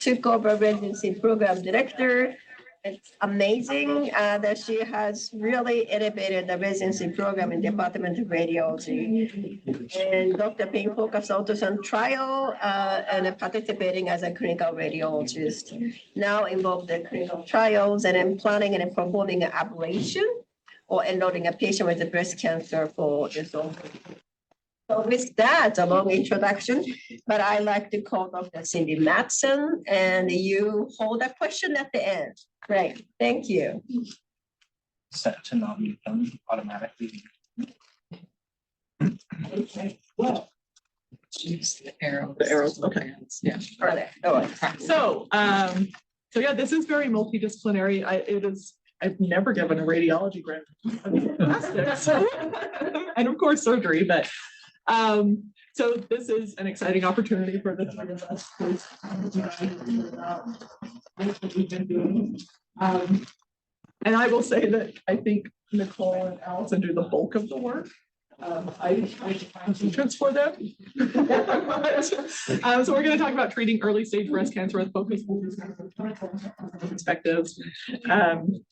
took over residency program director. It's amazing that she has really elevated the residency program in Department of Radiology. And Dr. Payne focused ultrasound trial and participating as a clinical radiologist. Now involved in clinical trials and in planning and performing an ablation or enrolling a patient with breast cancer for this. So with that, a long introduction, but I like to call Dr. Cindy Matsen, and you hold a question at the end. Great, thank you. Set to not mute them automatically. Okay. Well, choose the arrows. The arrows, okay. Yeah. Are there? Oh, So yeah, this is very multidisciplinary. I've never given a radiology grant. And of course surgery, but so this is an exciting opportunity for the three of us what we've been doing. And I will say that I think Nicole and Allison do the bulk of the work. I find features for them. So we're going to talk about treating early stage breast cancer with focus perspectives. I'm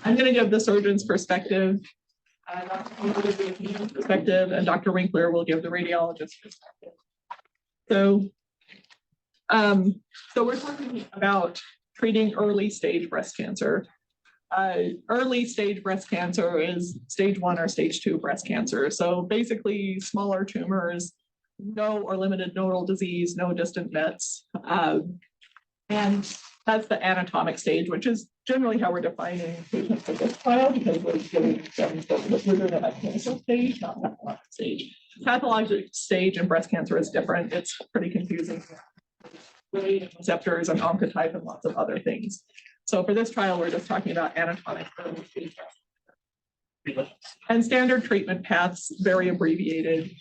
going to give the surgeon's perspective, perspective, and Dr. Winkler will give the radiologist's perspective. So we're talking about treating early stage breast cancer. Early stage breast cancer is stage 1 or stage 2 breast cancer. So basically smaller tumors, no or limited nodal disease, no distant mets. And that's the anatomic stage, which is generally how we're defining patients for this trial, because we're doing it at clinical stage, not pathologic stage. Pathologic stage in breast cancer is different. It's pretty confusing. Receptors and oncotype and lots of other things. So for this trial, we're just talking about anatomic early stage. And standard treatment paths, very abbreviated.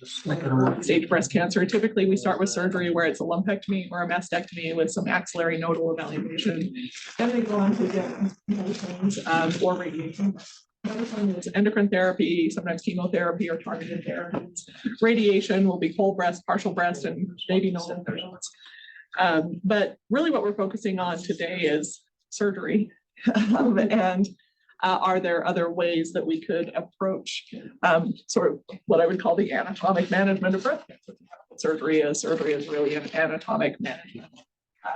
Stage breast cancer. Typically, we start with surgery where it's a lumpectomy or a mastectomy with some axillary nodal evaluation. Then they go on to get or radiation. It's endocrine therapy, sometimes chemotherapy or targeted therapies. Radiation will be whole breast, partial breast, and maybe nodal therapies. But really what we're focusing on today is surgery. And are there other ways that we could approach sort of what I would call the anatomic management of breast cancer? Surgery is really an anatomic management.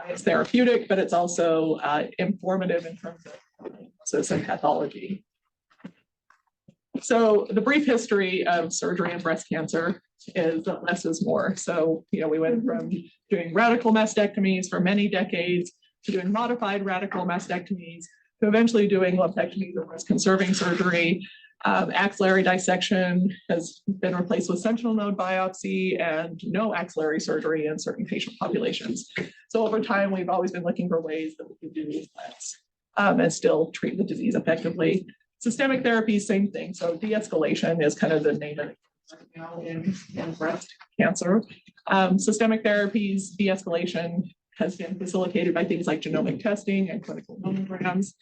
It's therapeutic, but it's also informative in terms of diagnosis and pathology. So the brief history of surgery and breast cancer is that less is more. So, we went from doing radical mastectomies for many decades to doing modified radical mastectomies to eventually doing lumpectomies or breast conserving surgery. Axillary dissection has been replaced with sentinel node biopsy and no axillary surgery in certain patient populations. So over time, we've always been looking for ways that we can do these less and still treat the disease effectively. Systemic therapy, same thing. So de-escalation is kind of the name of it right now in breast cancer. Systemic therapies, de-escalation has been facilitated by things like genomic testing and clinical mammograms.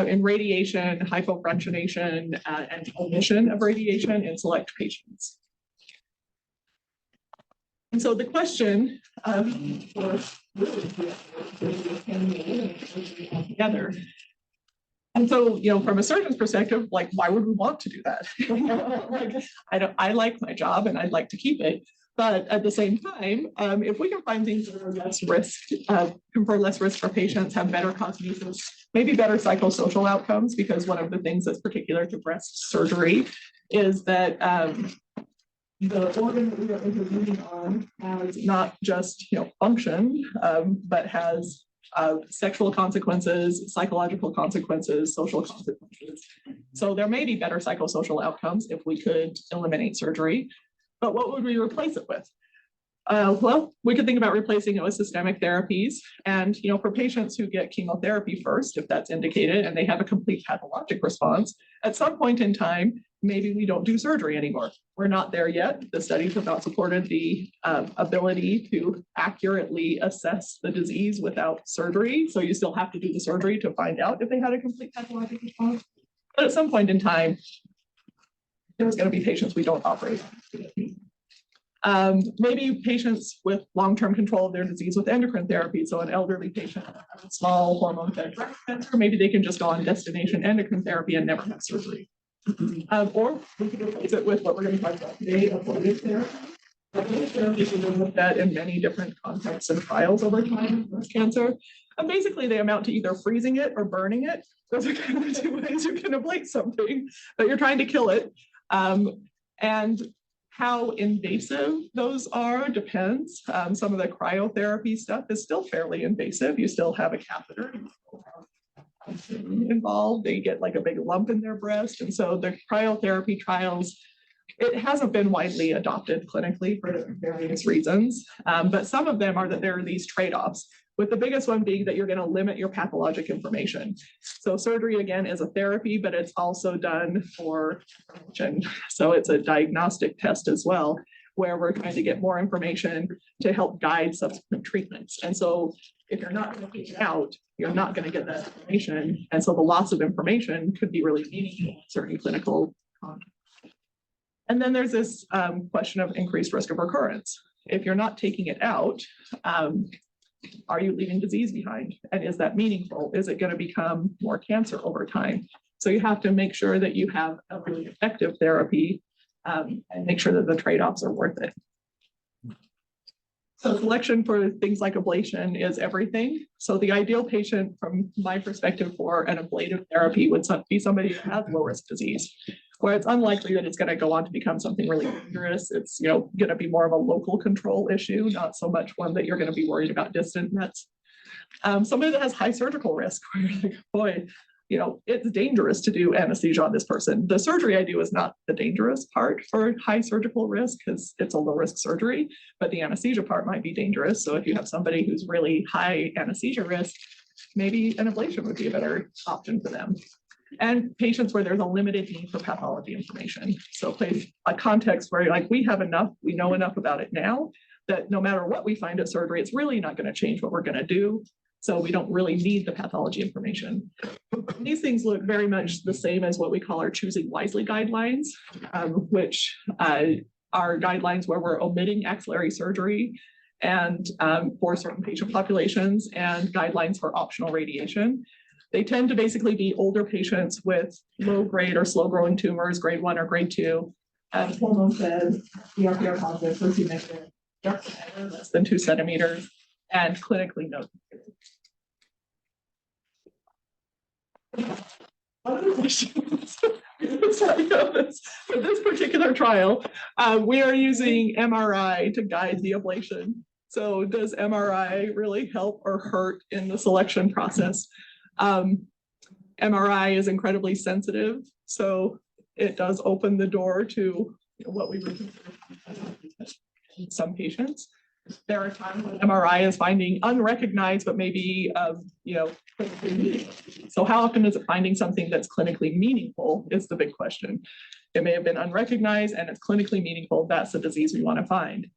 In radiation, hypofractionation, and omission of radiation in select patients. And so the question together. And so, from a surgeon's perspective, like, why would we want to do that? I like my job and I'd like to keep it. But at the same time, if we can find things that are less risk, confer less risk for patients, have better cosmesis, maybe better psychosocial outcomes, because one of the things that's particular to breast surgery is that the organ that we are intervening on has not just function, but has sexual consequences, psychological consequences, social consequences. So there may be better psychosocial outcomes if we could eliminate surgery. But what would we replace it with? Well, we could think about replacing it with systemic therapies. And for patients who get chemotherapy first, if that's indicated, and they have a complete pathologic response, at some point in time, maybe we don't do surgery anymore. We're not there yet. The studies have not supported the ability to accurately assess the disease without surgery. So you still have to do the surgery to find out if they had a complete pathologic response. But at some point in time, there's going to be patients we don't operate on. Maybe patients with long-term control of their disease with endocrine therapy. So an elderly patient with a small hormone-fed breast cancer, maybe they can just go on destination endocrine therapy and never have surgery. Or we can replace it with what we're going to talk about today, ablative therapy. Ablative therapy has been looked at in many different contexts and trials over time with breast cancer. And basically they amount to either freezing it or burning it. Those are kind of the two ways you can ablate something, but you're trying to kill it. And how invasive those are depends. Some of the cryotherapy stuff is still fairly invasive. You still have a catheter involved. They get like a big lump in their breast. And so the cryotherapy trials, it hasn't been widely adopted clinically for various reasons. But some of them are that there are these trade-offs, with the biggest one being that you're going to limit your pathologic information. So surgery, again, is a therapy, but it's also done for prevention. So it's a diagnostic test as well, where we're trying to get more information to help guide subsequent treatments. And so if you're not going to take it out, you're not going to get that information. And so the loss of information could be really meaningful in certain clinical contexts. And then there's this question of increased risk of recurrence. If you're not taking it out, are you leaving disease behind? And is that meaningful? Is it going to become more cancer over time? So you have to make sure that you have a really effective therapy and make sure that the trade-offs are worth it. So selection for things like ablation is everything. So the ideal patient, from my perspective, for an ablative therapy would be somebody who has low-risk disease, where it's unlikely that it's going to go on to become something really dangerous. It's going to be more of a local control issue, not so much one that you're going to be worried about distant mets. Somebody that has high surgical risk, where you're like, boy, it's dangerous to do anesthesia on this person. The surgery I do is not the dangerous part for high surgical risk because it's a low risk surgery, but the anesthesia part might be dangerous. So if you have somebody who's really high anesthesia risk, maybe an ablation would be a better option for them. And patients where there's a limited need for pathology information. So a context where we know enough about it now that no matter what we find at surgery, it's really not going to change what we're going to do. So we don't really need the pathology information. These things look very much the same as what we call our choosing wisely guidelines, which are guidelines where we're omitting axillary surgery and for certain patient populations, and guidelines for optional radiation. They tend to basically be older patients with low grade or slow growing tumors, grade 1 or grade 2, and hormone fed, ERPR positive, HER2 negative, less than 2 centimeters, and clinically no. Other questions? For this particular trial, we are using MRI to guide the ablation. So does MRI really help or hurt in the selection process? MRI is incredibly sensitive, so it does open the door to what we would consider some patients. There are times when MRI is finding unrecognized, but maybe, so how often is it finding something that's clinically meaningful is the big question. It may have been unrecognized and it's clinically meaningful. That's the disease we want to find.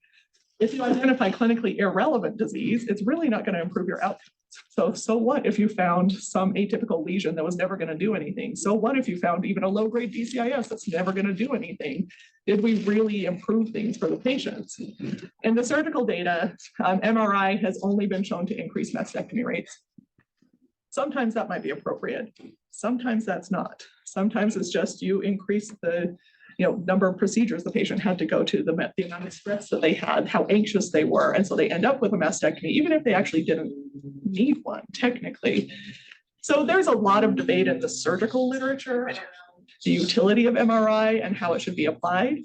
If you identify clinically irrelevant disease, it's really not going to improve your outcomes. So what if you found some atypical lesion that was never going to do anything? So what if you found even a low-grade DCIS that's never going to do anything? Did we really improve things for the patients? In the surgical data, MRI has only been shown to increase mastectomy rates. Sometimes that might be appropriate. Sometimes that's not. Sometimes it's just you increase the number of procedures the patient had to go to, the amount of stress that they had, how anxious they were. And so they end up with a mastectomy, even if they actually didn't need one technically. So there's a lot of debate in the surgical literature around the utility of MRI and how it should be applied.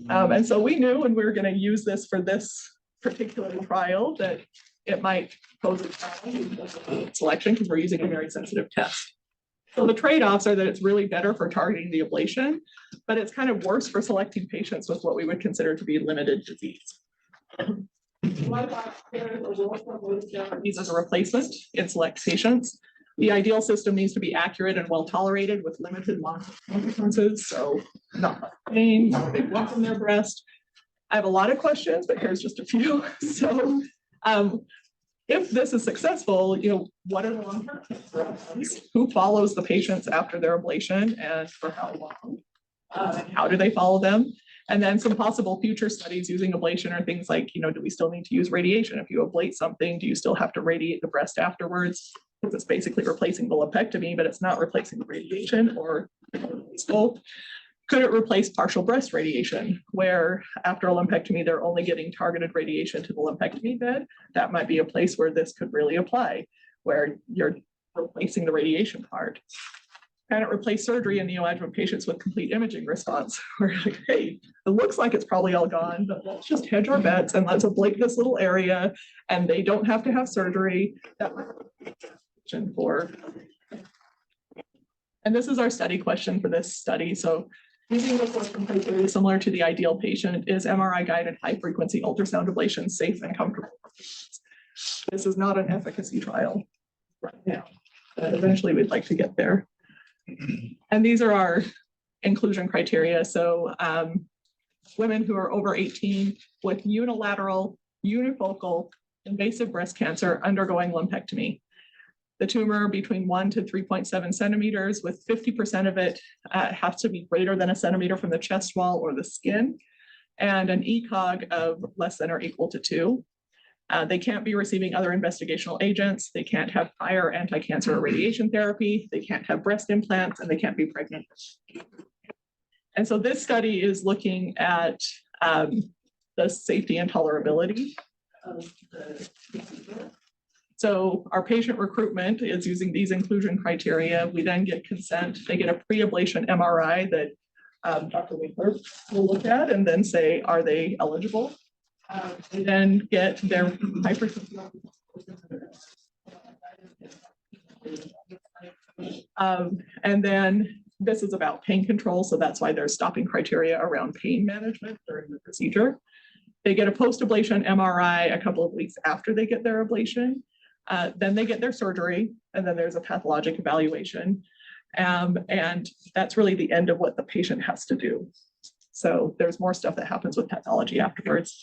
And so we knew when we were going to use this for this particular trial that it might pose a challenge in selection because we're using a very sensitive test. So the trade-offs are that it's really better for targeting the ablation, but it's kind of worse for selecting patients with what we would consider to be limited disease. These as a replacement in select patients. The ideal system needs to be accurate and well tolerated with limited long-term consequences. So not much pain, not a big lump in their breast. I have a lot of questions, but here's just a few. So if this is successful, what are the long-term outcomes? Who follows the patients after their ablation and for how long? How do they follow them? And then some possible future studies using ablation are things like, do we still need to use radiation? If you ablate something, do you still have to radiate the breast afterwards? Because it's basically replacing the lumpectomy, but it's not replacing the radiation, or both. Could it replace partial breast radiation, where after a lumpectomy, they're only getting targeted radiation to the lumpectomy bed? That might be a place where this could really apply, where you're replacing the radiation part. Can it replace surgery in neoadjuvant patients with complete imaging response? We're like, hey, it looks like it's probably all gone, but let's just hedge our bets and let's ablate this little area, and they don't have to have surgery. That might be for. And this is our study question for this study. So using the selection criteria similar to the ideal patient, is MRI-guided high-frequency ultrasound ablation safe and comfortable? This is not an efficacy trial right now, but eventually we'd like to get there. And these are our inclusion criteria. So women who are over 18 with unilateral, unifocal, invasive breast cancer undergoing lumpectomy. The tumor between 1 to 3.7 centimeters, with 50% of it has to be greater than a centimeter from the chest wall or the skin, and an ECOG of less than or equal to 2. They can't be receiving other investigational agents. They can't have prior anti-cancer radiation therapy. They can't have breast implants, and they can't be pregnant. And so this study is looking at the safety and tolerability of the procedure. So our patient recruitment is using these inclusion criteria. We then get consent. They get a pre-ablation MRI that Dr. Winkler will look at and then say, are they eligible? They then get their high frequency. And then this is about pain control. So that's why there's stopping criteria around pain management during the procedure. They get a post-ablation MRI a couple of weeks after they get their ablation. Then they get their surgery, and then there's a pathologic evaluation. And that's really the end of what the patient has to do. So there's more stuff that happens with pathology afterwards.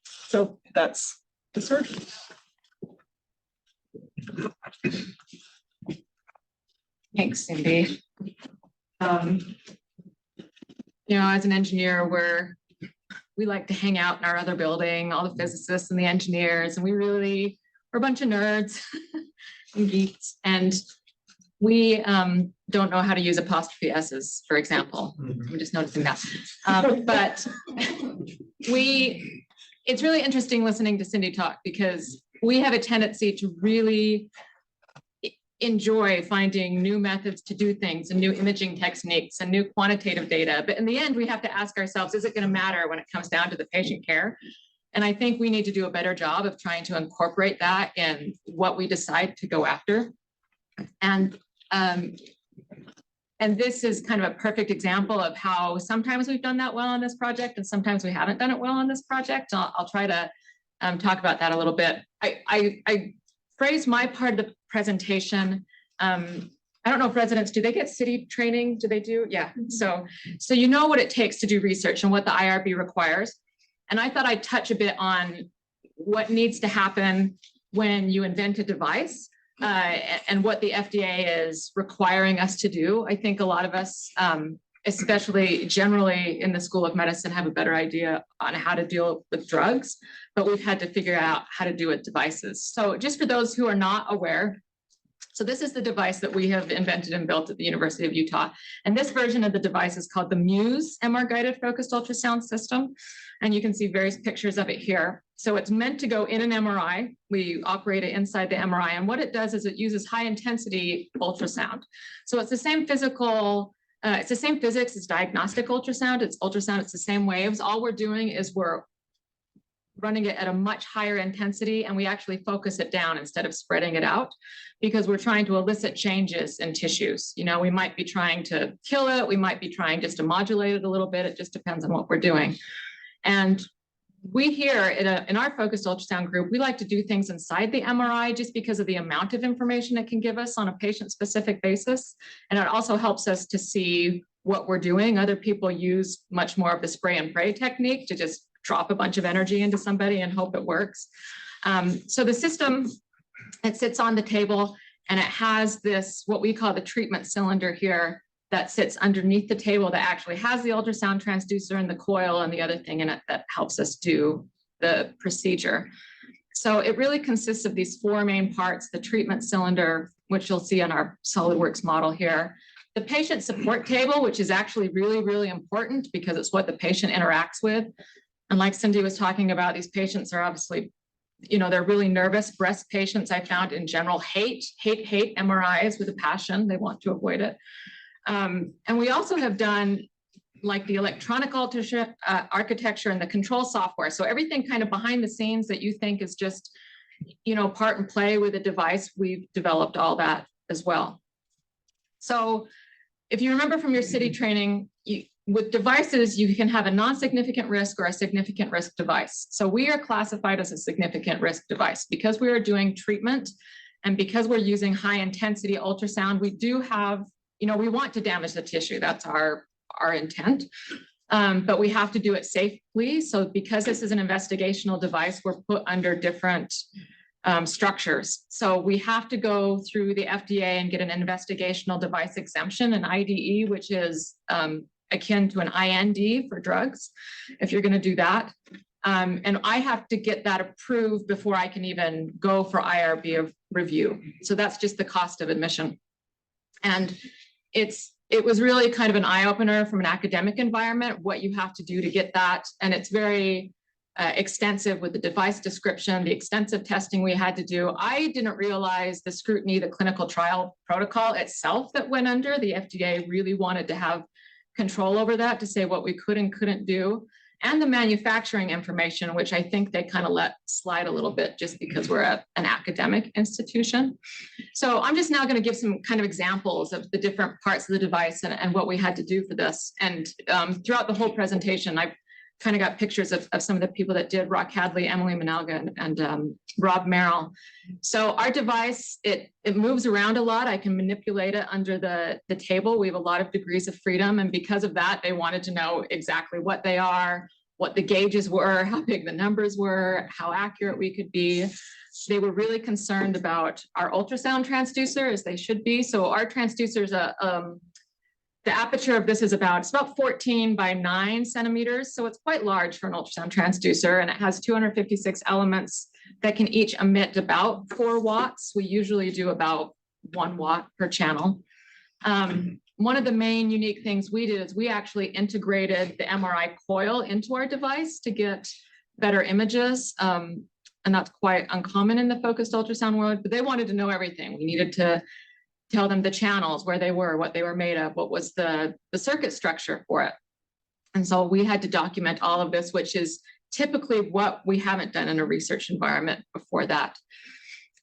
So that's the surgery. Thanks, Cindy. As an engineer, we like to hang out in our other building, all the physicists and the engineers, and we're a bunch of nerds and geeks, and we don't know how to use apostrophe S's, for example. I'm just noticing that. But it's really interesting listening to Cindy talk, because we have a tendency to really enjoy finding new methods to do things and new imaging techniques and new quantitative data. But in the end, we have to ask ourselves, is it going to matter when it comes down to the patient care? And I think we need to do a better job of trying to incorporate that in what we decide to go after. And this is kind of a perfect example of how sometimes we've done that well on this project and sometimes we haven't done it well on this project. I'll try to talk about that a little bit. I phrased my part of the presentation. I don't know if residents, do they get city training? Do they do? Yeah. So you know what it takes to do research and what the IRB requires. And I thought I'd touch a bit on what needs to happen when you invent a device and what the FDA is requiring us to do. I think a lot of us, especially generally in the School of Medicine, have a better idea on how to deal with drugs, but we've had to figure out how to do it with devices. So just for those who are not aware, so this is the device that we have invented and built at the University of Utah. And this version of the device is called the Muse MR-guided focused ultrasound system. And you can see various pictures of it here. So it's meant to go in an MRI. We operate it inside the MRI. And what it does is it uses high intensity ultrasound. So it's the same it's the same physics as diagnostic ultrasound. It's ultrasound, it's the same waves. All we're doing is we're running it at a much higher intensity, and we actually focus it down instead of spreading it out, because we're trying to elicit changes in tissues. We might be trying to kill it. We might be trying just to modulate it a little bit. It just depends on what we're doing. And we here in our focused ultrasound group, we like to do things inside the MRI just because of the amount of information it can give us on a patient-specific basis. And it also helps us to see what we're doing. Other people use much more of the spray and pray technique to just drop a bunch of energy into somebody and hope it works. So the system, it sits on the table, and it has this, what we call the treatment cylinder here. that sits underneath the table that actually has the ultrasound transducer and the coil and the other thing in it that helps us do the procedure. So it really consists of these four main parts: the treatment cylinder, which you'll see on our SolidWorks model here, the patient support table, which is actually really, really important because it's what the patient interacts with. And like Cindy was talking about, these patients are obviously, they're really nervous. Breast patients, I found in general, hate MRIs with a passion. They want to avoid it. And we also have done like the electronic architecture and the control software. So everything kind of behind the scenes that you think is just, part and play with a device, we've developed all that as well. So if you remember from your city training, with devices, you can have a non-significant risk or a significant risk device. So we are classified as a significant risk device because we are doing treatment and because we're using high intensity ultrasound. We do have, we want to damage the tissue. That's our intent, but we have to do it safely. So because this is an investigational device, we're put under different structures. So we have to go through the FDA and get an investigational device exemption, an IDE, which is akin to an IND for drugs, if you're going to do that. And I have to get that approved before I can even go for IRB review. So that's just the cost of admission. And it was really kind of an eye-opener from an academic environment, what you have to do to get that. And it's very extensive with the device description, the extensive testing we had to do. I didn't realize the scrutiny, the clinical trial protocol itself that went under. The FDA really wanted to have control over that, to say what we could and couldn't do, and the manufacturing information, which I think they kind of let slide a little bit just because we're an academic institution. So I'm just now going to give some kind of examples of the different parts of the device and what we had to do for this. And throughout the whole presentation, I've kind of got pictures of some of the people that did: Rock Hadley, Emily Manalga, and Rob Merrill. So our device, it moves around a lot. I can manipulate it under the table. We have a lot of degrees of freedom. And because of that, they wanted to know exactly what they are, what the gauges were, how big the numbers were, how accurate we could be. They were really concerned about our ultrasound transducer, as they should be. So our transducer is the aperture of this is about 14 by 9 centimeters. So it's quite large for an ultrasound transducer, and it has 256 elements that can each emit about 4 watts. We usually do about 1 watt per channel. One of the main unique things we did is we actually integrated the MRI coil into our device to get better images. And that's quite uncommon in the focused ultrasound world, but they wanted to know everything. We needed to tell them the channels, where they were, what they were made of, what was the circuit structure for it. And so we had to document all of this, which is typically what we haven't done in a research environment before that.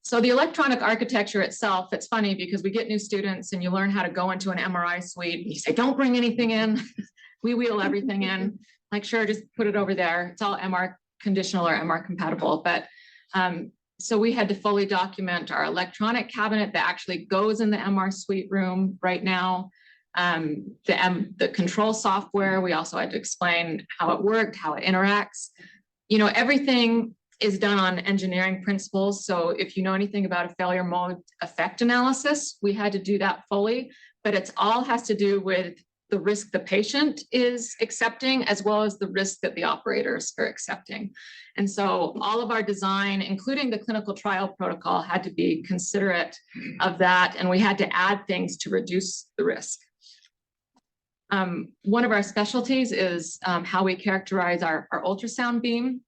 So the electronic architecture itself, it's funny because we get new students and you learn how to go into an MRI suite and you say, don't bring anything in. We wheel everything in. Like, sure, just put it over there. It's all MR conditional or MR compatible. But so we had to fully document our electronic cabinet that actually goes in the MR suite room right now. The control software, we also had to explain how it worked, how it interacts. Everything is done on engineering principles. So if you know anything about a failure mode effect analysis, we had to do that fully, but it's all has to do with the risk the patient is accepting, as well as the risk that the operators are accepting. And so all of our design, including the clinical trial protocol, had to be considerate of that. And we had to add things to reduce the risk. One of our specialties is how we characterize our ultrasound beam,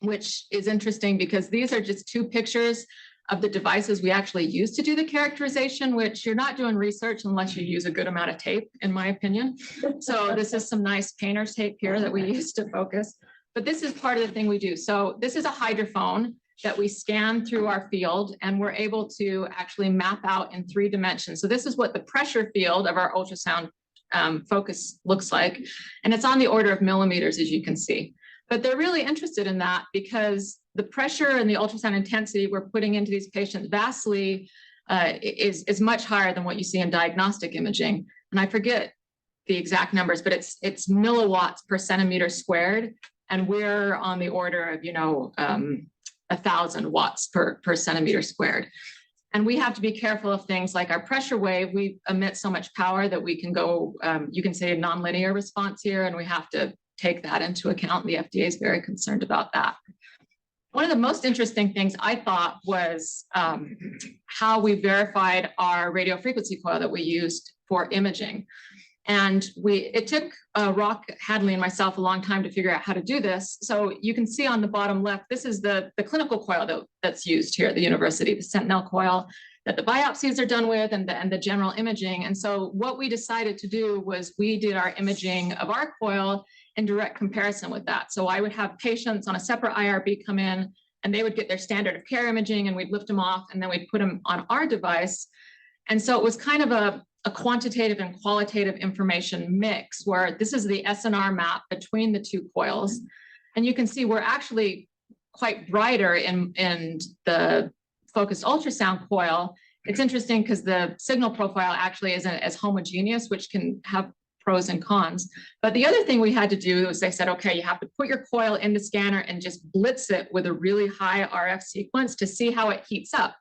which is interesting because these are just 2 pictures of the devices we actually use to do the characterization, which you're not doing research unless you use a good amount of tape, in my opinion. So this is some nice painter's tape here that we use to focus, but this is part of the thing we do. So this is a hydrophone that we scan through our field, and we're able to actually map out in 3 dimensions. So this is what the pressure field of our ultrasound focus looks like. And it's on the order of millimeters, as you can see. But they're really interested in that because the pressure and the ultrasound intensity we're putting into these patients vastly is much higher than what you see in diagnostic imaging. And I forget the exact numbers, but it's milliwatts per centimeter squared. And we're on the order of, 1,000 watts per centimeter squared. And we have to be careful of things like our pressure wave. We emit so much power that we can go, you can say a nonlinear response here, and we have to take that into account. The FDA is very concerned about that. One of the most interesting things I thought was how we verified our radio frequency coil that we used for imaging. And it took Rock Hadley and myself a long time to figure out how to do this. So you can see on the bottom left, this is the clinical coil that's used here at the university, the Sentinel coil that the biopsies are done with and the general imaging. And so what we decided to do was we did our imaging of our coil in direct comparison with that. So I would have patients on a separate IRB come in and they would get their standard of care imaging and we'd lift them off and then we'd put them on our device. And so it was kind of a quantitative and qualitative information mix where this is the SNR map between the two coils. And you can see we're actually quite brighter in the focused ultrasound coil. It's interesting because the signal profile actually isn't as homogeneous, which can have pros and cons. But the other thing we had to do was they said, okay, you have to put your coil in the scanner and just blitz it with a really high RF sequence to see how it heats up,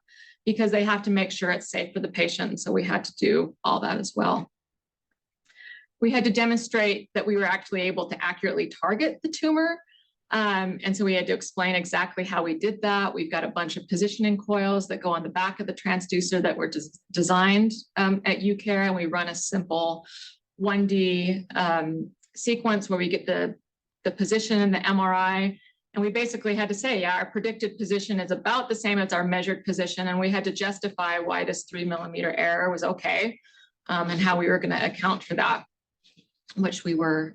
because they have to make sure it's safe for the patient. So we had to do all that as well. We had to demonstrate that we were actually able to accurately target the tumor. And so we had to explain exactly how we did that. We've got a bunch of positioning coils that go on the back of the transducer that were designed at UCare, and we run a simple 1D sequence where we get the position and the MRI. And we basically had to say, yeah, our predicted position is about the same as our measured position. And we had to justify why this 3 millimeter error was okay, and how we were going to account for that, which we were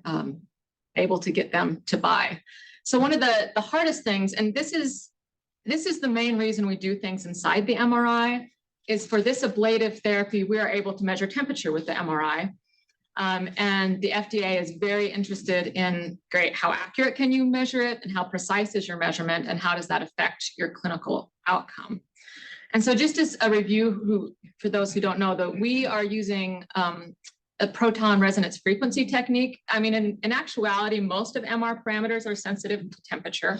able to get them to buy. So one of the hardest things, and this is the main reason we do things inside the MRI, is for this ablative therapy, we are able to measure temperature with the MRI. And the FDA is very interested in, great, how accurate can you measure it and how precise is your measurement and how does that affect your clinical outcome? And so just as a review, for those who don't know, that we are using a proton resonance frequency technique. I mean, in actuality, most of MR parameters are sensitive to temperature.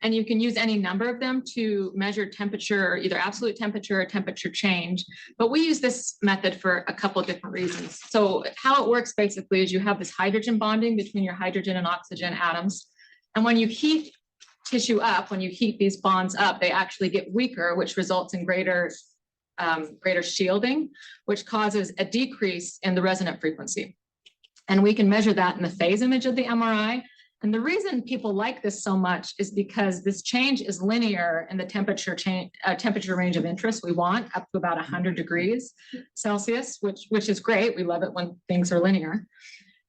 And you can use any number of them to measure temperature, either absolute temperature or temperature change. But we use this method for a couple of different reasons. So how it works basically is you have this hydrogen bonding between your hydrogen and oxygen atoms. And when you heat tissue up, when you heat these bonds up, they actually get weaker, which results in greater shielding, which causes a decrease in the resonant frequency. And we can measure that in the phase image of the MRI. And the reason people like this so much is because this change is linear in the temperature range of interest we want, up to about 100 degrees Celsius, which is great. We love it when things are linear.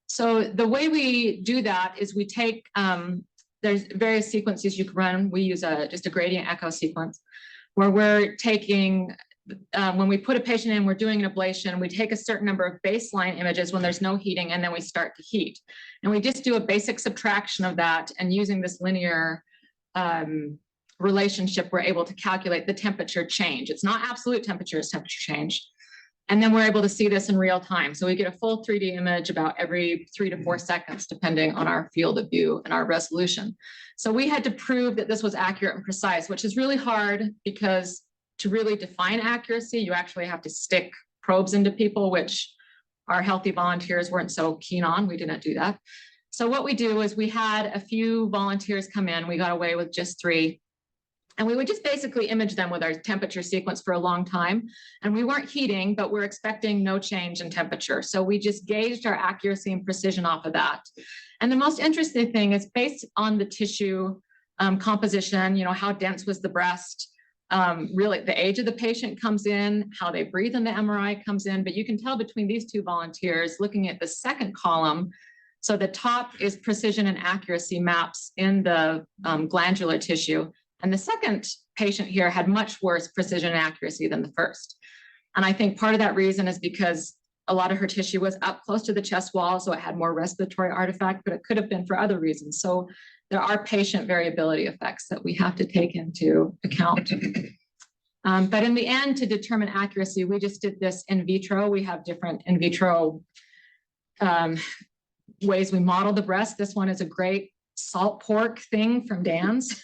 So the way we do that is we take, there's various sequences you can run. We use just a gradient echo sequence where we're taking, when we put a patient in, we're doing an ablation, we take a certain number of baseline images when there's no heating, and then we start to heat. And we just do a basic subtraction of that, and using this linear relationship, we're able to calculate the temperature change. It's not absolute temperature, it's temperature change. And then we're able to see this in real time. So we get a full 3D image about every 3 to 4 seconds, depending on our field of view and our resolution. So we had to prove that this was accurate and precise, which is really hard because to really define accuracy, you actually have to stick probes into people, which our healthy volunteers weren't so keen on. We didn't do that. So what we do is we had a few volunteers come in. We got away with just 3. And we would just basically image them with our temperature sequence for a long time. And we weren't heating, but we're expecting no change in temperature. So we just gauged our accuracy and precision off of that. And the most interesting thing is based on the tissue composition, how dense was the breast, really the age of the patient comes in, how they breathe in the MRI comes in, but you can tell between these 2 volunteers looking at the second column. So the top is precision and accuracy maps in the glandular tissue. And the second patient here had much worse precision and accuracy than the first. And I think part of that reason is because a lot of her tissue was up close to the chest wall, so it had more respiratory artifact, but it could have been for other reasons. So there are patient variability effects that we have to take into account. But in the end, to determine accuracy, we just did this in vitro. We have different in vitro ways we model the breast. This one is a great salt pork thing from Dan's.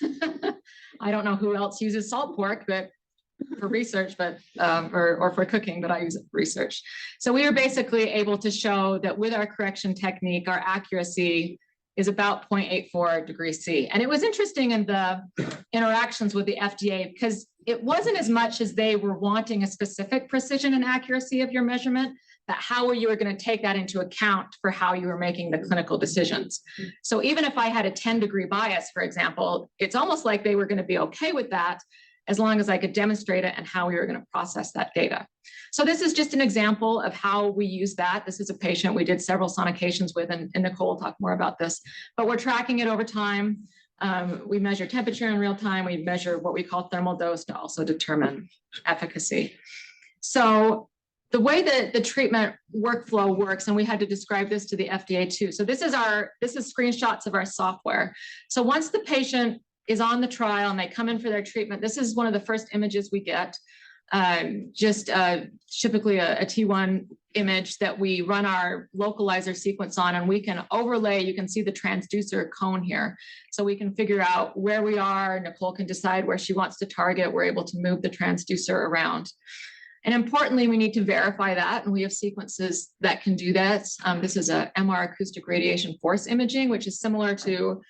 I don't know who else uses salt pork, but for research, but or for cooking, but I use it for research. So we were basically able to show that with our correction technique, our accuracy is about 0.84 degrees C. And it was interesting in the interactions with the FDA because it wasn't as much as they were wanting a specific precision and accuracy of your measurement, but how you were going to take that into account for how you were making the clinical decisions. So even if I had a 10-degree bias, for example, it's almost like they were going to be okay with that as long as I could demonstrate it and how we were going to process that data. So this is just an example of how we use that. This is a patient we did several sonications with, and Nicole will talk more about this, but we're tracking it over time. We measure temperature in real time. We measure what we call thermal dose to also determine efficacy. So the way that the treatment workflow works, and we had to describe this to the FDA too. So this is screenshots of our software. So once the patient is on the trial and they come in for their treatment, this is one of the first images we get, typically a T1 image that we run our localizer sequence on, and we can overlay, you can see the transducer cone here. So we can figure out where we are. Nicole can decide where she wants to target. We're able to move the transducer around. And importantly, we need to verify that, and we have sequences that can do that. This is a MR acoustic radiation force imaging, which is similar to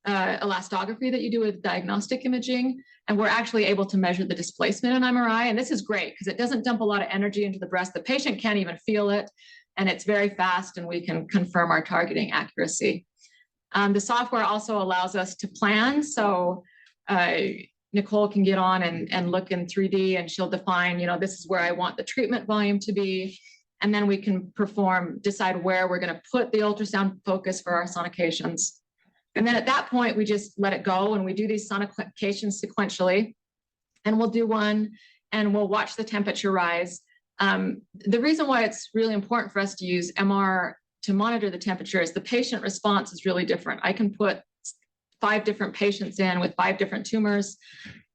elastography that you do with diagnostic imaging. And we're actually able to measure the displacement in MRI. And this is great because it doesn't dump a lot of energy into the breast. The patient can't even feel it, and it's very fast, and we can confirm our targeting accuracy. The software also allows us to plan. So Nicole can get on and look in 3D, and she'll define, this is where I want the treatment volume to be. And then we can decide where we're going to put the ultrasound focus for our sonications. And then at that point, we just let it go, and we do these sonications sequentially. And we'll do one, and we'll watch the temperature rise. The reason why it's really important for us to use MR to monitor the temperature is the patient response is really different. I can put 5 different patients in with 5 different tumors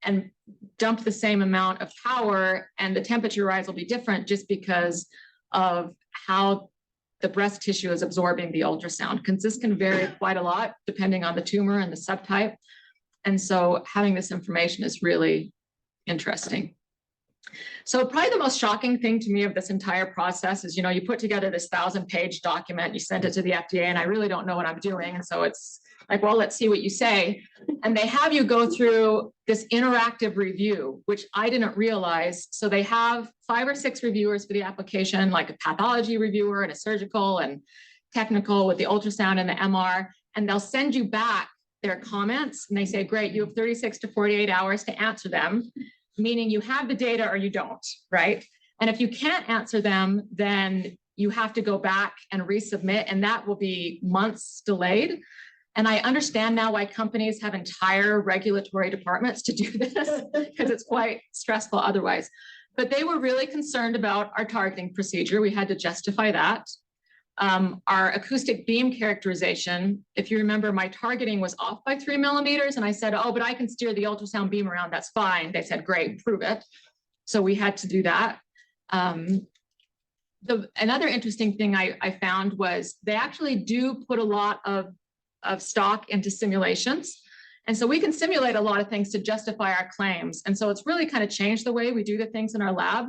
and dump the same amount of power, and the temperature rise will be different just because of how the breast tissue is absorbing the ultrasound, because this can vary quite a lot depending on the tumor and the subtype. And so having this information is really interesting. So probably the most shocking thing to me of this entire process is, you put together this 1,000-page document, you send it to the FDA, and I really don't know what I'm doing. And so it's like, well, let's see what you say. And they have you go through this interactive review, which I didn't realize. So they have 5 or 6 reviewers for the application, like a pathology reviewer and a surgical and technical with the ultrasound and the MR, and they'll send you back their comments. And they say, great, you have 36 to 48 hours to answer them, meaning you have the data or you don't, right? And if you can't answer them, then you have to go back and resubmit, and that will be months delayed. And I understand now why companies have entire regulatory departments to do this, because it's quite stressful otherwise. But they were really concerned about our targeting procedure. We had to justify that. Our acoustic beam characterization, if you remember, my targeting was off by 3 millimeters. And I said, oh, but I can steer the ultrasound beam around. That's fine. They said, great, prove it. So we had to do that. Another interesting thing I found was they actually do put a lot of stock into simulations. And so we can simulate a lot of things to justify our claims. And so it's really kind of changed the way we do the things in our lab,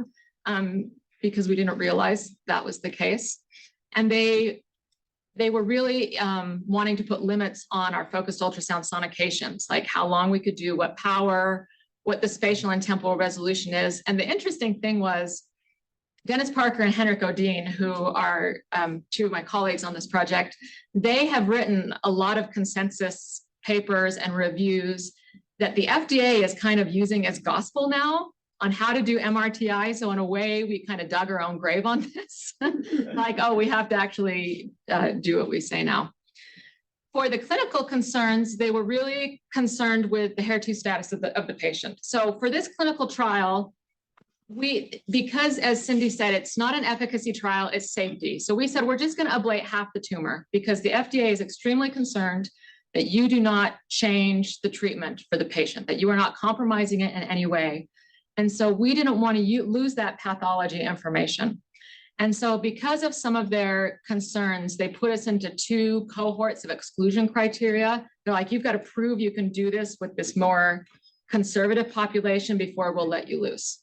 because we didn't realize that was the case. And they were really wanting to put limits on our focused ultrasound sonications, like how long we could do, what power, what the spatial and temporal resolution is. And the interesting thing was Dennis Parker and Henrik Odin, who are 2 of my colleagues on this project, they have written a lot of consensus papers and reviews that the FDA is kind of using as gospel now on how to do MRTI. So in a way, we kind of dug our own grave on this. Like, oh, we have to actually do what we say now. For the clinical concerns, they were really concerned with the HER2 status of the patient. So for this clinical trial, because as Cindy said, it's not an efficacy trial, it's safety. So we said, we're just going to ablate half the tumor because the FDA is extremely concerned that you do not change the treatment for the patient, that you are not compromising it in any way. And so we didn't want to lose that pathology information. And so because of some of their concerns, they put us into 2 cohorts of exclusion criteria. They're like, you've got to prove you can do this with this more conservative population before we'll let you loose.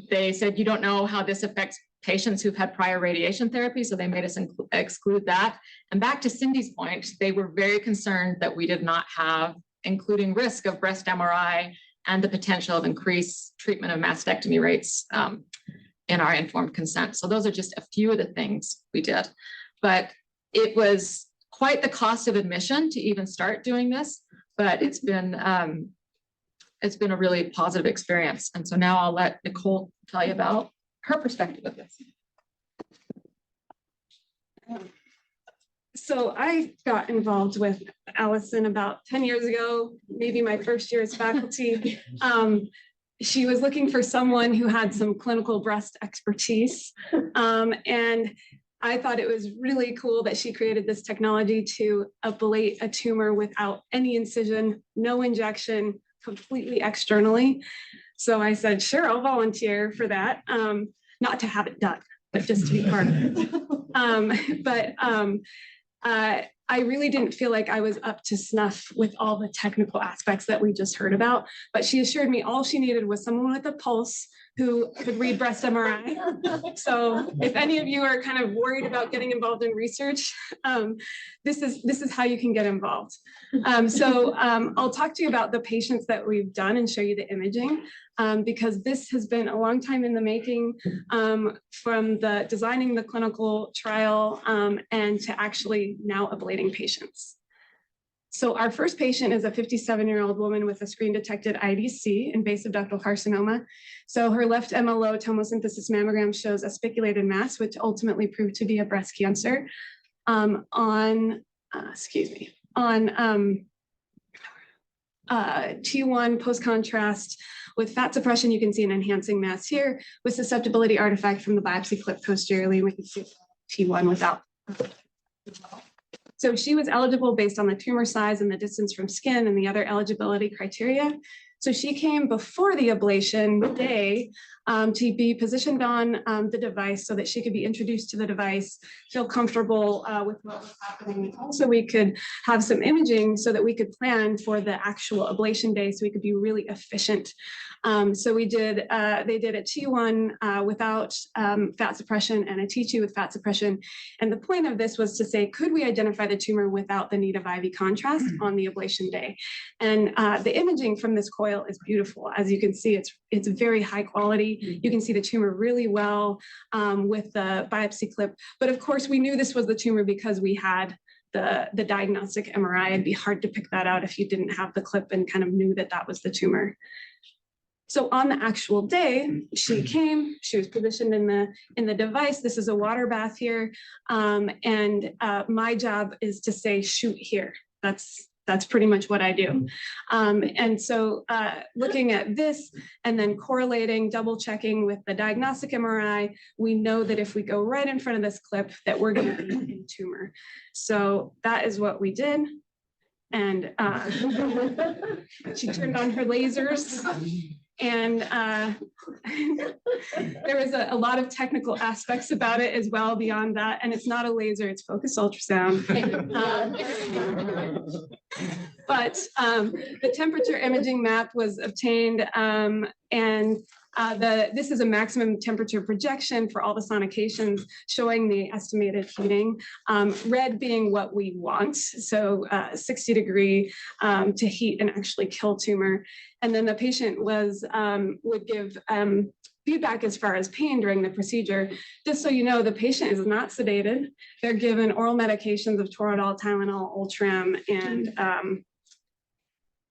They said, you don't know how this affects patients who've had prior radiation therapy, so they made us exclude that. And back to Cindy's point, they were very concerned that we did not have, including risk of breast MRI and the potential of increased treatment of mastectomy rates in our informed consent. So those are just a few of the things we did. But it was quite the cost of admission to even start doing this, but it's been a really positive experience. And so now I'll let Nicole tell you about her perspective of this. So I got involved with Allison about 10 years ago, maybe my first year as faculty. She was looking for someone who had some clinical breast expertise. And I thought it was really cool that she created this technology to ablate a tumor without any incision, no injection, completely externally. So I said, sure, I'll volunteer for that. Not to have it done, but just to be part of it. I really didn't feel like I was up to snuff with all the technical aspects that we just heard about, but she assured me all she needed was someone with a pulse who could read breast MRI. So if any of you are kind of worried about getting involved in research, this is how you can get involved. I'll talk to you about the patients that we've done and show you the imaging, because this has been a long time in the making, from the designing the clinical trial and to actually now ablating patients. So our first patient is a 57-year-old woman with a screen-detected IDC, invasive ductal carcinoma. So her left MLO tomosynthesis mammogram shows a spiculated mass, which ultimately proved to be a breast cancer. T1 post-contrast with fat suppression, you can see an enhancing mass here with susceptibility artifact from the biopsy clip posteriorly, and we can see T1 without. So she was eligible based on the tumor size and the distance from skin and the other eligibility criteria. So she came before the ablation day to be positioned on the device so that she could be introduced to the device, feel comfortable with what was happening. Also, we could have some imaging so that we could plan for the actual ablation day so we could be really efficient. So they did a T1 without fat suppression and a T2 with fat suppression. And the point of this was to say, could we identify the tumor without the need of IV contrast on the ablation day? And the imaging from this coil is beautiful. As you can see, it's very high quality. You can see the tumor really well with the biopsy clip. But of course, we knew this was the tumor because we had the diagnostic MRI. It'd be hard to pick that out if you didn't have the clip and kind of knew that that was the tumor. So on the actual day, she came, she was positioned in the device. This is a water bath here. My job is to say, shoot here. That's pretty much what I do. Looking at this and then correlating, double checking with the diagnostic MRI, we know that if we go right in front of this clip that we're going to be in tumor. So that is what we did. And she turned on her lasers. And there was a lot of technical aspects about it as well beyond that. And it's not a laser, it's focused ultrasound. But the temperature imaging map was obtained this is a maximum temperature projection for all the sonications showing the estimated heating, red being what we want, so 60 degree to heat and actually kill tumor. And then the patient would give feedback as far as pain during the procedure. Just so you know, the patient is not sedated. They're given oral medications of Toradol, Tylenol, Ultram, and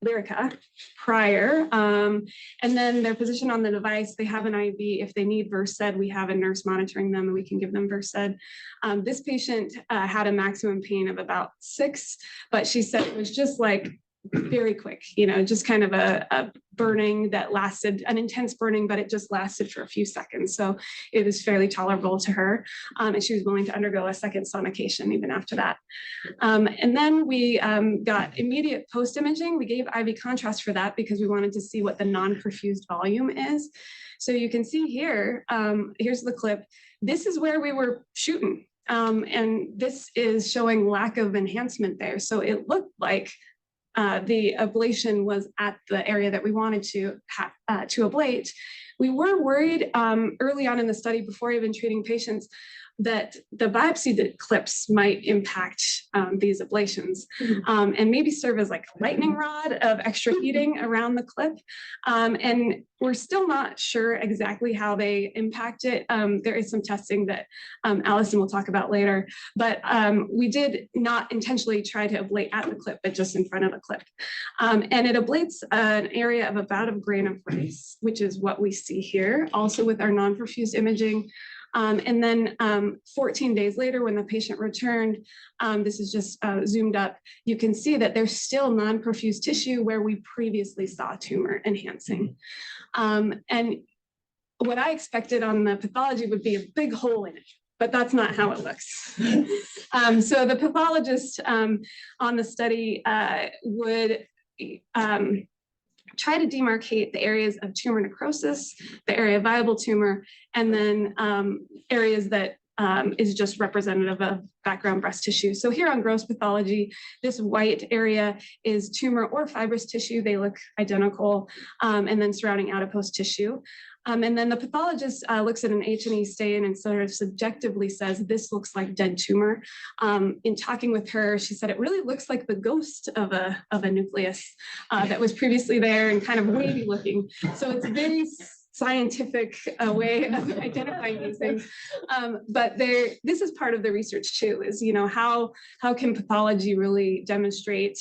Lyrica prior, and then they're positioned on the device. They have an IV. If they need Versed, we have a nurse monitoring them and we can give them Versed. This patient had a maximum pain of about 6, but she said it was just like very quick, just kind of a burning that lasted, an intense burning, but it just lasted for a few seconds. So it was fairly tolerable to her. And she was willing to undergo a second sonication even after that. And then we got immediate post-imaging. We gave IV contrast for that because we wanted to see what the non-perfused volume is. So you can see here, here's the clip. This is where we were shooting. And this is showing lack of enhancement there. So it looked like the ablation was at the area that we wanted to ablate, we were worried early on in the study before even treating patients that the biopsy clips might impact these ablations and maybe serve as like a lightning rod of extra heating around the clip. And we're still not sure exactly how they impact it. There is some testing that Allison will talk about later, but we did not intentionally try to ablate at the clip, but just in front of the clip. And it ablates an area of about a grain of rice, which is what we see here, also with our non-perfused imaging. And then 14 days later, when the patient returned, this is just zoomed up, you can see that there's still non-perfused tissue where we previously saw tumor enhancing. And what I expected on the pathology would be a big hole in it, but that's not how it looks. So the pathologist on the study would try to demarcate the areas of tumor necrosis, the area of viable tumor, and then areas that is just representative of background breast tissue. So here on gross pathology, this white area is tumor or fibrous tissue. They look identical, and then surrounding adipose tissue. And then the pathologist looks at an H&E stain and sort of subjectively says, this looks like dead tumor. In talking with her, she said, it really looks like the ghost of a nucleus that was previously there and kind of wavy looking. So it's a very scientific way of identifying these things. But this is part of the research too, is, you know, how can pathology really demonstrate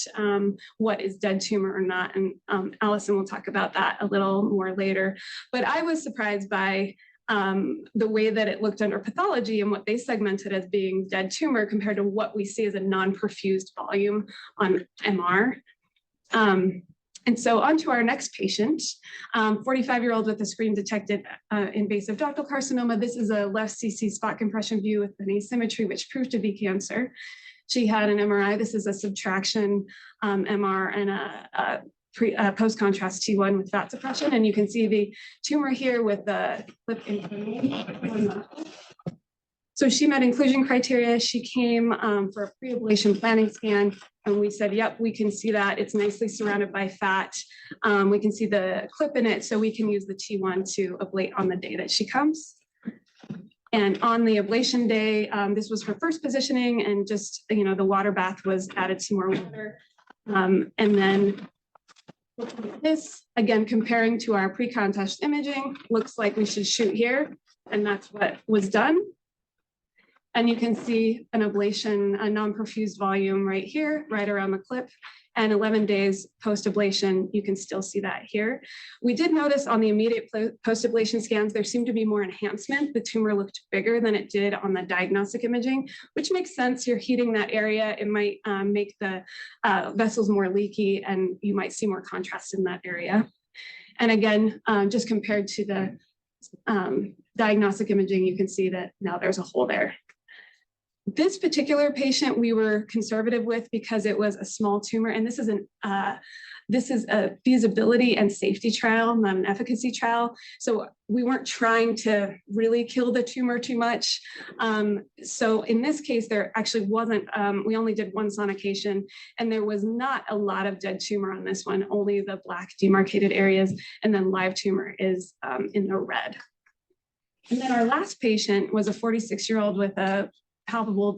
what is dead tumor or not? And Allison will talk about that a little more later. But I was surprised by the way that it looked under pathology and what they segmented as being dead tumor compared to what we see as a non-perfused volume on MR. And so on to our next patient, 45-year-old with a screen-detected invasive ductal carcinoma. This is a left CC spot compression view with an asymmetry, which proved to be cancer. She had an MRI. This is a subtraction MR and a post-contrast T1 with fat suppression. And you can see the tumor here with the clip in. So she met inclusion criteria. She came for a pre-ablation planning scan, and we said, yep, we can see that. It's nicely surrounded by fat. We can see the clip in it, so we can use the T1 to ablate on the day that she comes. And on the ablation day, this was her first positioning, and just, you know, the water bath was added some more water. And then this, again, comparing to our pre-contrast imaging, looks like we should shoot here, and that's what was done. And you can see an ablation, a non-perfused volume right here, right around the clip. And 11 days post-ablation, you can still see that here. We did notice on the immediate post-ablation scans, there seemed to be more enhancement. The tumor looked bigger than it did on the diagnostic imaging, which makes sense. You're heating that area. It might make the vessels more leaky, and you might see more contrast in that area. And again, just compared to the diagnostic imaging, you can see that now there's a hole there. This particular patient we were conservative with because it was a small tumor, and this is a feasibility and safety trial, not an efficacy trial. So we weren't trying to really kill the tumor too much. So in this case, there actually wasn't, we only did one sonication, and there was not a lot of dead tumor on this one, only the black demarcated areas, and then live tumor is in the red. And then our last patient was a 46-year-old with a palpable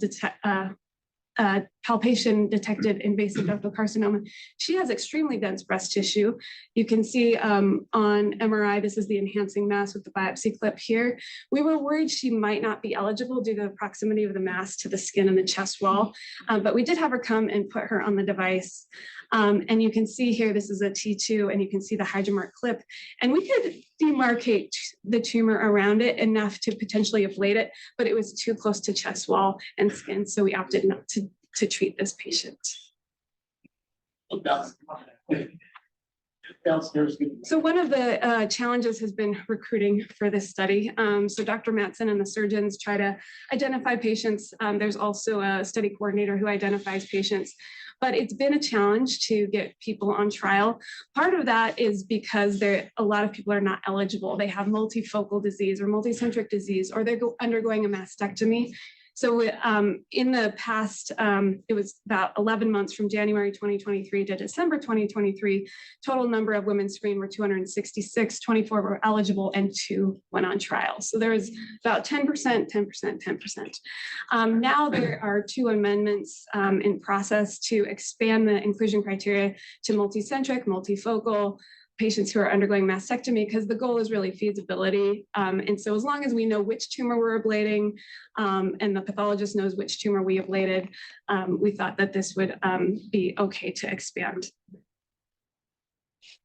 palpation detected invasive ductal carcinoma. She has extremely dense breast tissue. You can see on MRI, this is the enhancing mass with the biopsy clip here. We were worried she might not be eligible due to the proximity of the mass to the skin and the chest wall, but we did have her come and put her on the device. And you can see here, this is a T2, and you can see the Hydromark clip. And we could demarcate the tumor around it enough to potentially ablate it, but it was too close to chest wall and skin, so we opted not to treat this patient. So one of the challenges has been recruiting for this study. So Dr. Matsen and the surgeons try to identify patients. There's also a study coordinator who identifies patients, but it's been a challenge to get people on trial. Part of that is because a lot of people are not eligible. They have multifocal disease or multicentric disease, or they're undergoing a mastectomy. So in the past, it was about 11 months from January 2023 to December 2023, total number of women screened were 266, 24 were eligible, and 2 went on trial. So there was about 10%, 10%, 10%. Now there are 2 amendments in process to expand the inclusion criteria to multicentric, multifocal, patients who are undergoing mastectomy, because the goal is really feasibility. And so as long as we know which tumor we're ablating and the pathologist knows which tumor we ablated, we thought that this would be okay to expand.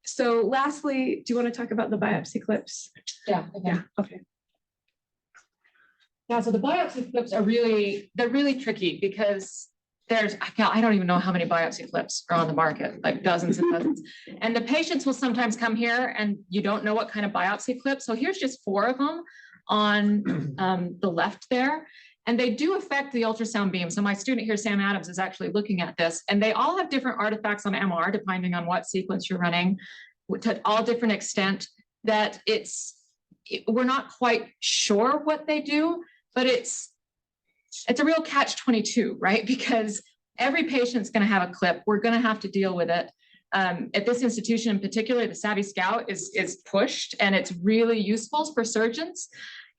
So lastly, do you want to talk about the biopsy clips? Yeah. Okay. Yeah, so the biopsy clips are they're really tricky because I don't even know how many biopsy clips are on the market, like dozens and dozens. And the patients will sometimes come here and you don't know what kind of biopsy clip. So here's just 4 of them on the left there. And they do affect the ultrasound beam. So my student here, Sam Adams, is actually looking at this. And they all have different artifacts on MR, depending on what sequence you're running, to all different extent, that we're not quite sure what they do, but it's a real catch-22, right? Because every patient's going to have a clip. We're going to have to deal with it. At this institution in particular, the Savvy Scout is pushed, and it's really useful for surgeons.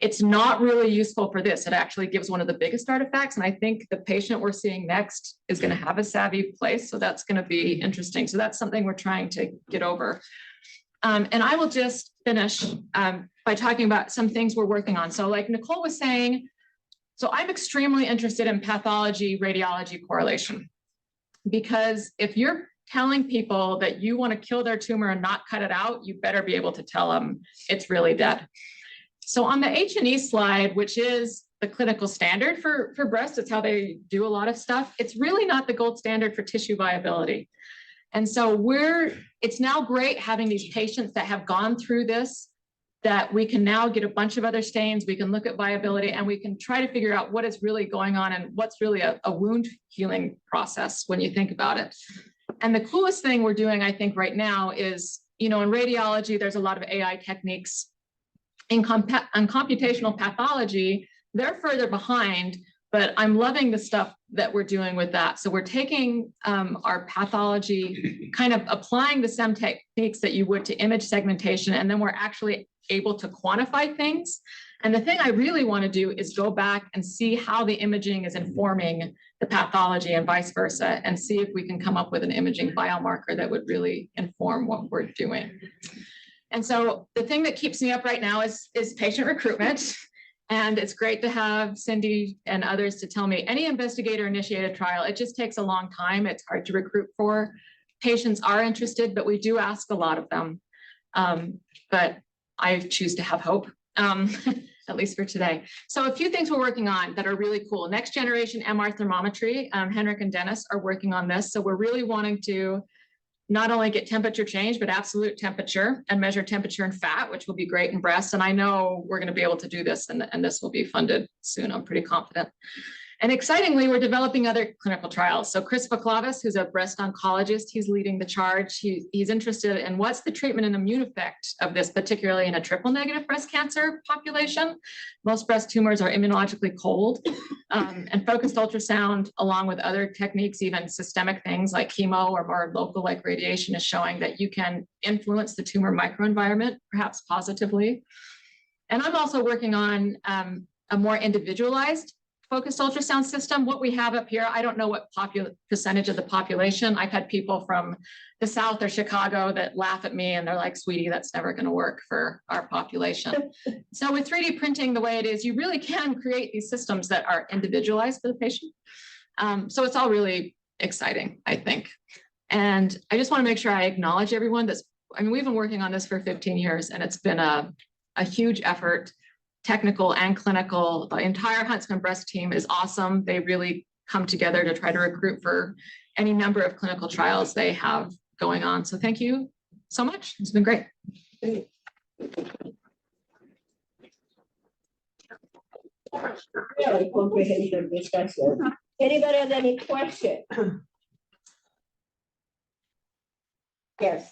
It's not really useful for this. It actually gives one of the biggest artifacts, and I think the patient we're seeing next is going to have a Savvy place, so that's going to be interesting. So that's something we're trying to get over. And I will just finish by talking about some things we're working on. So like Nicole was saying, so I'm extremely interested in pathology radiology correlation, because if you're telling people that you want to kill their tumor and not cut it out, you better be able to tell them it's really dead. So on the H&E slide, which is the clinical standard for breast, it's how they do a lot of stuff. It's really not the gold standard for tissue viability. And so it's now great having these patients that have gone through this, that we can now get a bunch of other stains, we can look at viability, and we can try to figure out what is really going on and what's really a wound healing process when you think about it. And the coolest thing we're doing, I think, right now is, in radiology, there's a lot of AI techniques. In computational pathology, they're further behind, but I'm loving the stuff that we're doing with that. So we're taking our pathology, kind of applying the same techniques that you would to image segmentation, and then we're actually able to quantify things. And the thing I really want to do is go back and see how the imaging is informing the pathology and vice versa, and see if we can come up with an imaging biomarker that would really inform what we're doing. And so the thing that keeps me up right now is patient recruitment. And it's great to have Cindy and others to tell me any investigator-initiated trial, it just takes a long time. It's hard to recruit for. Patients are interested, but we do ask a lot of them. But I choose to have hope, at least for today. So a few things we're working on that are really cool. Next generation MR thermometry, Henrik and Dennis are working on this. So we're really wanting to not only get temperature change, but absolute temperature, and measure temperature and fat, which will be great in breast. And I know we're going to be able to do this, and this will be funded soon. I'm pretty confident. And excitingly, we're developing other clinical trials. So Chris Baklavis, who's a breast oncologist, he's leading the charge. He's interested in what's the treatment and immune effect of this, particularly in a triple negative breast cancer population. Most breast tumors are immunologically cold, and focused ultrasound, along with other techniques, even systemic things like chemo or more local like radiation, is showing that you can influence the tumor microenvironment, perhaps positively. And I'm also working on a more individualized focused ultrasound system. What we have up here, I don't know what percentage of the population. I've had people from the South or Chicago that laugh at me and they're like, sweetie, that's never going to work for our population. So with 3D printing the way it is, you really can create these systems that are individualized for the patient. So it's all really exciting, I think. And I just want to make sure I acknowledge everyone we've been working on this for 15 years, and it's been a huge effort. Technical and clinical. The entire Huntsman breast team is awesome. They really come together to try to recruit for any number of clinical trials they have going on. So thank you so much. It's been great. Really comprehensive discussion. Anybody have any question? Yes.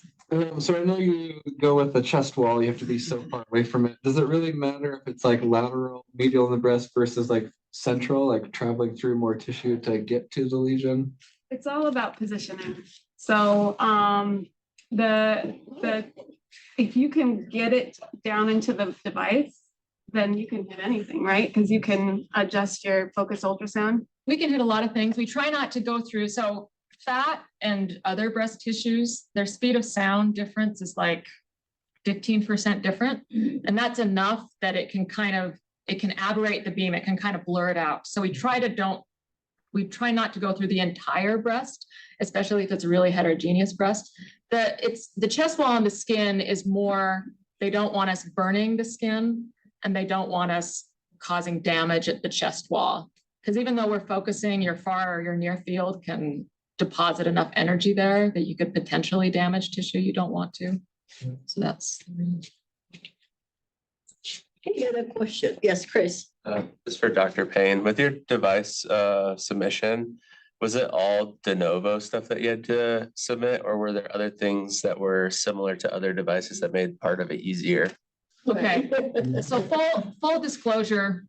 So I know you go with the chest wall, you have to be so far away from it. Does it really matter if it's like lateral, medial in the breast versus like central, like traveling through more tissue to get to the lesion? It's all about positioning. So if you can get it down into the device, then you can hit anything, right? Because you can adjust your focus ultrasound. We can hit a lot of things. We try not to go through, so fat and other breast tissues, their speed of sound difference is like 15% different. And that's enough that it can aberrate the beam. It can kind of blur it out. So we try not to go through the entire breast, especially if it's a really heterogeneous breast. The chest wall and the skin is more, they don't want us burning the skin and they don't want us causing damage at the chest wall. Because even though we're focusing, your far or your near field can deposit enough energy there that you could potentially damage tissue you don't want to. So that's. Any other question? Yes, Chris. This is for Dr. Payne. With your device submission, was it all de novo stuff that you had to submit, or were there other things that were similar to other devices that made part of it easier? Okay, so full disclosure,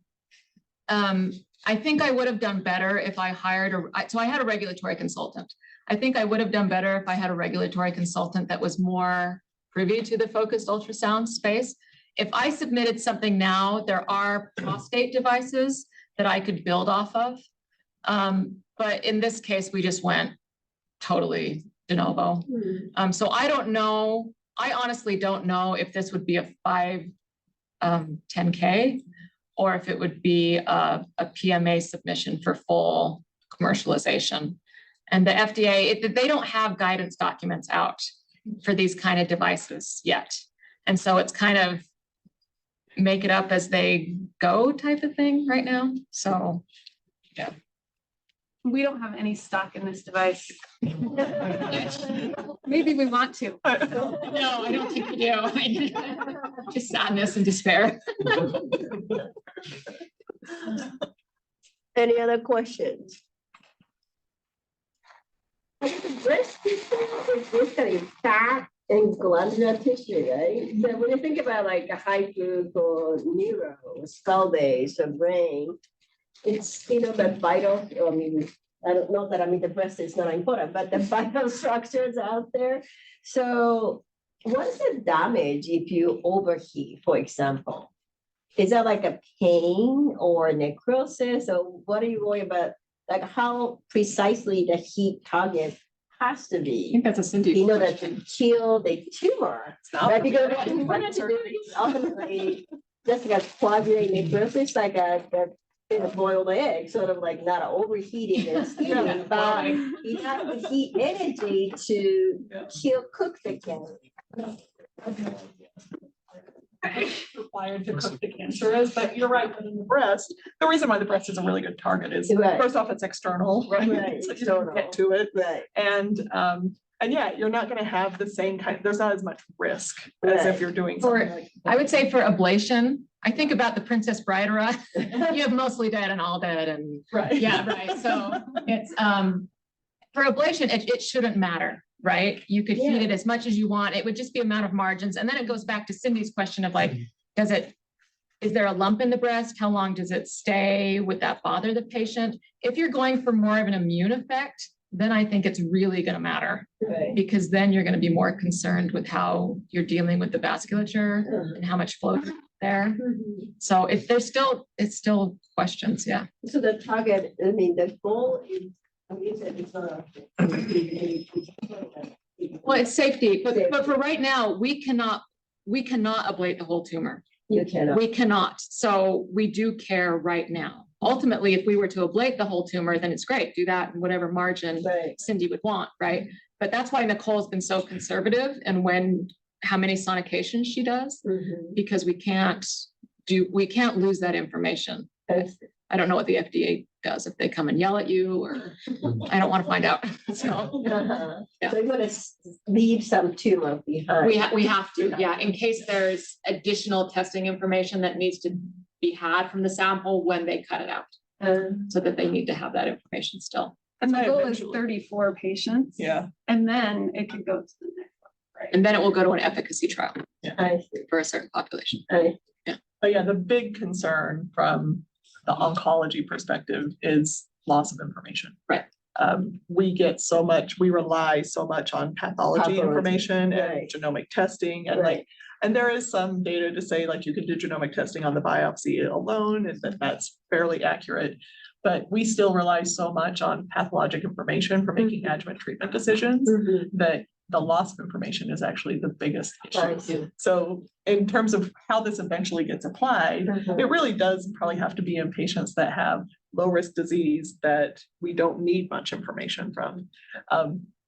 I think I would have done better if I hired so I had a regulatory consultant. I think I would have done better if I had a regulatory consultant that was more privy to the focused ultrasound space. If I submitted something now, there are prostate devices that I could build off of. But in this case, we just went totally de novo. So I don't know. I honestly don't know if this would be a 510K or if it would be a PMA submission for full commercialization. And the FDA, they don't have guidance documents out for these kind of devices yet. And so it's kind of make it up as they go type of thing right now. So, yeah. We don't have any stock in this device. Maybe we want to. No, I don't think we do. Just sadness and despair. Any other questions? Breast tissue is basically fat and glandular tissue, right? So when you think about like a HIFU or neuro, skull base or brain, it's the vital, I mean, I don't know that the breast is not important, but the vital structures out there. So what's the damage if you overheat, for example? Is that like a pain or necrosis, or what are you worried about? Like how precisely the heat target has to I be, think that's a Cindy. that to kill the tumor. Right? Because ultimately, just like a coagulate necrosis, like a boiled egg, sort of like not overheating and steaming, but you have the heat energy to cook the cancer. Required to cook the cancer is, but you're right, that in the breast, the reason why the breast is a really good target is first off, it's external, right? So you don't get to it. Right. And yeah, you're not going to have the same kind, there's not as much risk as if you're doing something like that. I would say for ablation, I think about the Princess Bride era. You have mostly dead and all dead and So it's for ablation, it shouldn't matter, right? You could heat it as much as you want. It would just be amount of margins. And then it goes back to Cindy's question of like, is there a lump in the breast? How long does it stay? Would that bother the patient? If you're going for more of an immune effect, then I think it's really going to matter, because then you're going to be more concerned with how you're dealing with the vasculature and how much flow there. So if it's still questions, So the target, the goal is, it's not well, it's safety, but for right now, we cannot ablate the whole tumor. You cannot. We cannot. So we do care right now. Ultimately, if we were to ablate the whole tumor, then it's great. Do that in whatever margin Cindy would want, right? But that's why Nicole's been so conservative and how many sonications she does, because we can't lose that information. I don't know what the FDA does, if they come and yell at you, or I don't want to find out. So, So you're going to leave some tumor behind. we have to, in case there's additional testing information that needs to be had from the sample when they cut it out, so that they need to have that information still. And the goal is 34 patients. Yeah. And then it could go to the next one, right? And then it will go to an efficacy trial I see. for a certain population. But yeah, the big concern from the oncology perspective is loss of information. Right. We get so much, we rely so much on pathology information and right. genomic testing and Right. like, and there is some data to say like you can do genomic testing on the biopsy alone and that's fairly accurate. But we still rely so much on pathologic information for making adjuvant treatment decisions that the loss of information is actually the biggest issue. So in terms of how this eventually gets applied, it really does probably have to be in patients that have low risk disease that we don't need much information from.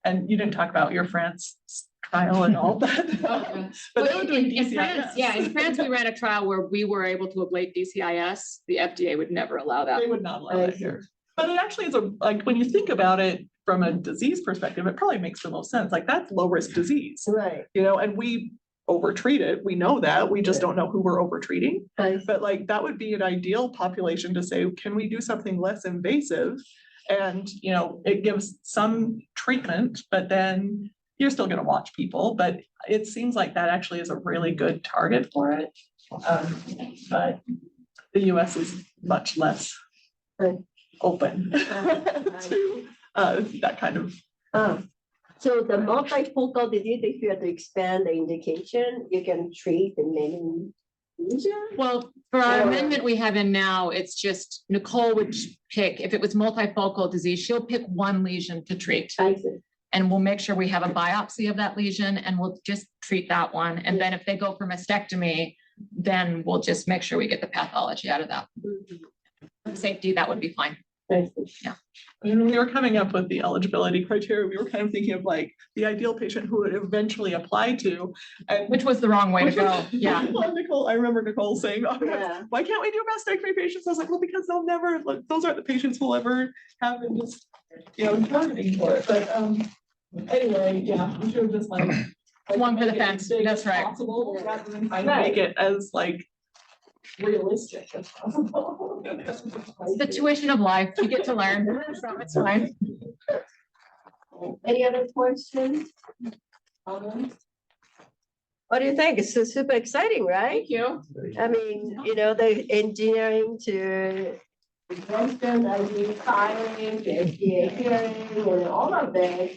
And you didn't talk about your France trial and all that. But they were doing in France, DCIS. in France, we ran a trial where we were able to ablate DCIS. The FDA would never allow that. They would not allow that here. But it actually is like, when you think about it from a disease perspective, it probably makes the most sense. Like that's low risk disease, Right. you know, and we overtreat it. We know that. We just don't know who we're overtreating. Right. But like that would be an ideal population to say, can we do something less invasive? And, you know, it gives some treatment, but then you're still going to watch people. But it seems like that actually is a really good target for it. But the US is much less open to that kind of. So the multifocal disease, if you have to expand the indication, you can treat the many lesions? Well, for our amendment we have in now, it's just Nicole would pick, if it was multifocal disease, she'll pick one lesion to treat. I see. And we'll make sure we have a biopsy of that lesion and we'll just treat that one. And then if they go for mastectomy, then we'll just make sure we get the pathology out of that. Safety, that would be fine. Yeah. When we were coming up with the eligibility criteria, we were kind of thinking of like the ideal patient who would eventually apply to. And Which was the wrong way to go. Yeah. Nicole, I remember Nicole saying, oh, Yeah. why can't we do mastectomy patients? I was like, well, because they'll never, like, those aren't the patients we'll ever have in just, you know, targeting for it. But anyway, yeah, we should have just like. One for the make it fence. as big That's as right. possible, rather than trying to make it as like realistic as possible. It's the tuition of life. You get to learn. So it's fine. Any other questions? What do you think? It's super exciting, right? Thank you. I mean, you know, the engineering to invention, ID filing, the FDA hearing, and all of that.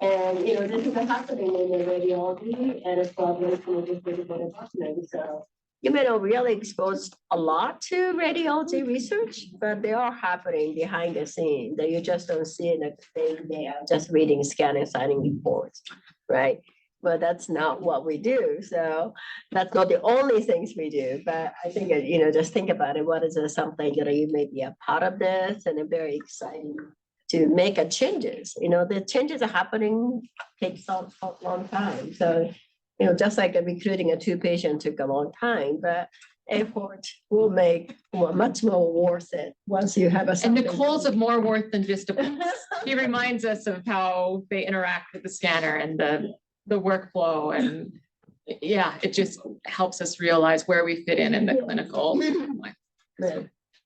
And, you know, this is happening in the radiology and it's collaboration with the critical department. So you may not really expose a lot to radiology research, but they are happening behind the scenes that you just don't see in the day they are just reading, scanning, signing reports, right? But that's not what we do. So that's not the only things we do. But I think, you know, just think about it. What is something that you may be a part of this and it's very exciting to make a changes. You know, the changes are happening, takes a long time. So, you know, just like recruiting a 2 patient took a long time, but effort will make much more worth it once you have a. And Nicole's of more worth than just a, she reminds us of how they interact with the scanner and the workflow. And yeah, it just helps us realize where we fit in the clinical. Yeah.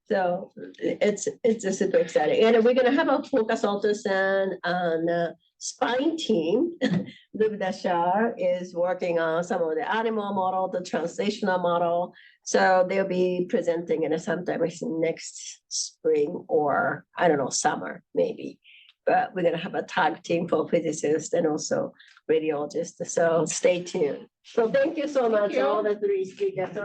So it's just super exciting. And we're gonna have a focus ultrasound on spine team. Luc Dachar is working on some of the animal model, the translational model. So they'll be presenting in sometime next spring or I don't know, summer maybe. But we're gonna have a tag team for physicists and also radiologists. So stay tuned. So thank you so much, all the 3 speakers.